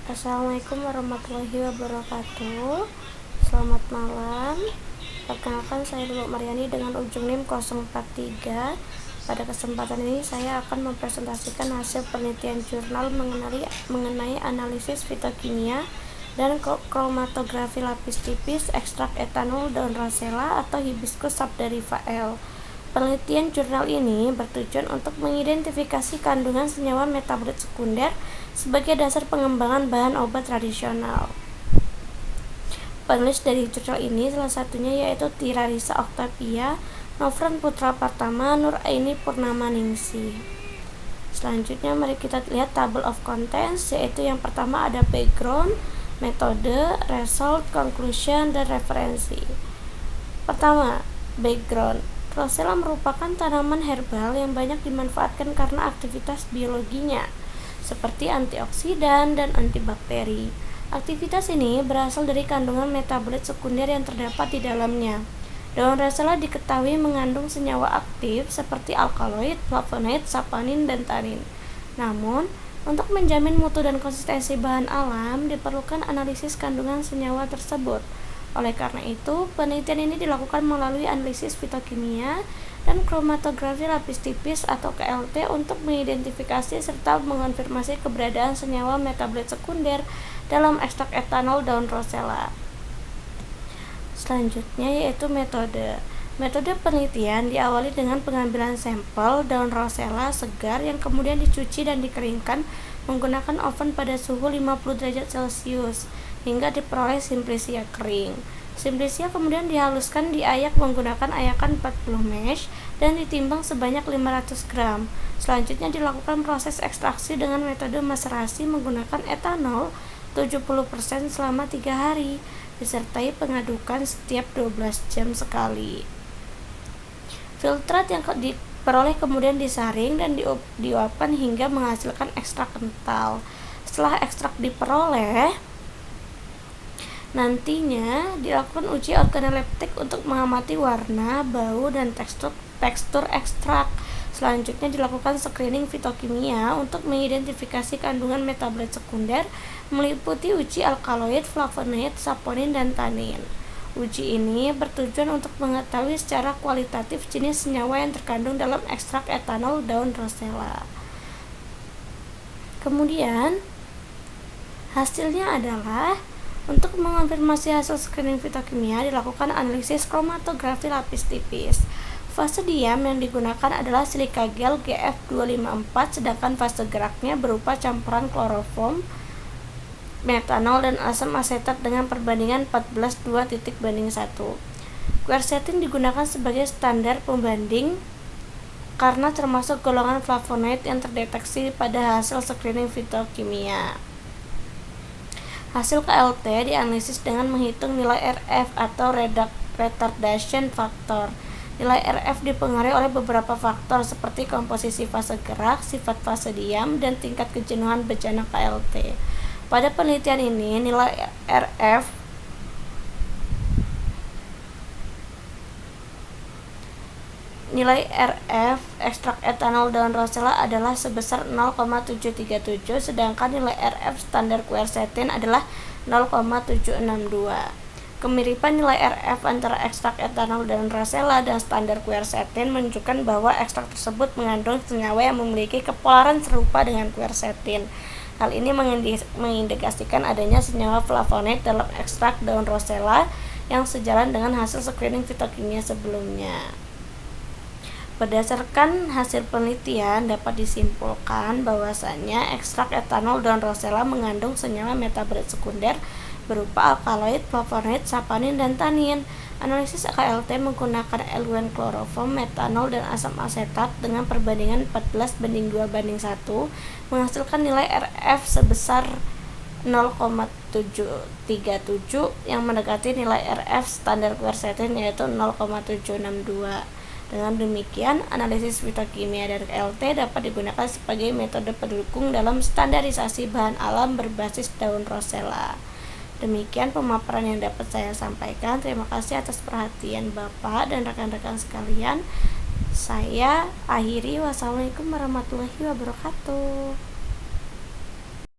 Assalamualaikum warahmatullahi wabarakatuh. Selamat malam. Perkenalkan, saya Lulu Mariani dengan ujung NIM 043. Pada kesempatan ini saya akan mempresentasikan hasil penelitian jurnal mengenai analisis fitokimia dan kromatografi lapis tipis ekstrak etanol daun rosella atau Hibiscus subderriva. Penelitian jurnal ini bertujuan untuk mengidentifikasi kandungan senyawa metabolit sekunder sebagai dasar pengembangan bahan obat tradisional. Penulis dari jurnal ini salah satunya yaitu Tirarisa Octavia, Nofran Putra Partama, Nur Aini Purnama Ningsih. Selanjutnya mari kita lihat table of contents, yaitu yang pertama ada background, metode, result, conclusion, dan referensi. Pertama, background. Rosella merupakan tanaman herbal yang banyak dimanfaatkan karena aktivitas biologinya, seperti antioksidan dan antibakteri. Aktivitas ini berasal dari kandungan metabolit sekunder yang terdapat di dalamnya. Daun rosella diketahui mengandung senyawa aktif seperti alkaloid, flavonoid, saponin, dan tanin. Namun, untuk menjamin mutu dan konsistensi bahan alam, diperlukan analisis kandungan senyawa tersebut. Oleh karena itu, penelitian ini dilakukan melalui analisis fitokimia dan kromatografi lapis tipis atau KLT untuk mengidentifikasi serta mengonfirmasi keberadaan senyawa metabolit sekunder dalam ekstrak etanol daun rosella. Selanjutnya yaitu metode. Metode penelitian diawali dengan pengambilan sampel daun rosella segar yang kemudian dicuci dan dikeringkan menggunakan oven pada suhu 50 derajat Celcius hingga diperoleh simplicia kering. Simplicia kemudian dihaluskan diayak menggunakan ayakan 40 mesh dan ditimbang sebanyak 500 gram. Selanjutnya dilakukan proses ekstraksi dengan metode maserasi menggunakan etanol 70% selama 3 hari, disertai pengadukan setiap 12 jam sekali. Filtrat yang diperoleh kemudian disaring dan diuapkan hingga menghasilkan ekstrak kental. Setelah ekstrak diperoleh, nantinya dilakukan uji organoleptik untuk mengamati warna, bau, dan tekstur ekstrak. Selanjutnya dilakukan screening fitokimia untuk mengidentifikasi kandungan metabolit sekunder meliputi uji alkaloid, flavonoid, saponin, dan tanin. Uji ini bertujuan untuk mengetahui secara kualitatif jenis senyawa yang terkandung dalam ekstrak etanol daun rosella. Kemudian, hasilnya adalah untuk mengonfirmasi hasil screening fitokimia dilakukan analisis kromatografi lapis tipis. Fase diam yang digunakan adalah silika gel GF254, sedangkan fase geraknya berupa campuran kloroform, metanol, dan asam asetat dengan perbandingan 14:2:1. Quercetin digunakan sebagai standar pembanding karena termasuk golongan flavonoid yang terdeteksi pada hasil screening fitokimia. Hasil KLT dianalisis dengan menghitung nilai RF atau retardation factor. Nilai RF dipengaruhi oleh beberapa faktor seperti komposisi fase gerak, sifat fase diam, dan tingkat kejenuhan bejana KLT. Pada penelitian ini, nilai RF ekstrak etanol daun rosella adalah sebesar 0,737, sedangkan nilai RF standar quercetin adalah 0,762. Kemiripan nilai RF antara ekstrak etanol daun rosella dan standar quercetin menunjukkan bahwa ekstrak tersebut mengandung senyawa yang memiliki kepolaran serupa dengan quercetin. Hal ini mengindikasikan adanya senyawa flavonoid dalam ekstrak daun rosella yang sejalan dengan hasil screening fitokimia sebelumnya. Berdasarkan hasil penelitian dapat disimpulkan bahwasannya ekstrak etanol daun rosella mengandung senyawa metabolit sekunder berupa alkaloid, flavonoid, saponin, dan tanin. Analisis KLT menggunakan eluen kloroform, metanol, dan asam asetat dengan perbandingan 14:2:1 menghasilkan nilai RF sebesar 0,737 yang mendekati nilai RF standar quercetin yaitu 0,762. Dengan demikian, analisis fitokimia dari KLT dapat digunakan sebagai metode pendukung dalam standarisasi bahan alam berbasis daun rosella. Demikian pemaparan yang dapat saya sampaikan. Terima kasih atas perhatian Bapak dan rekan-rekan sekalian. Saya akhiri. Wassalamualaikum warahmatullahi wabarakatuh.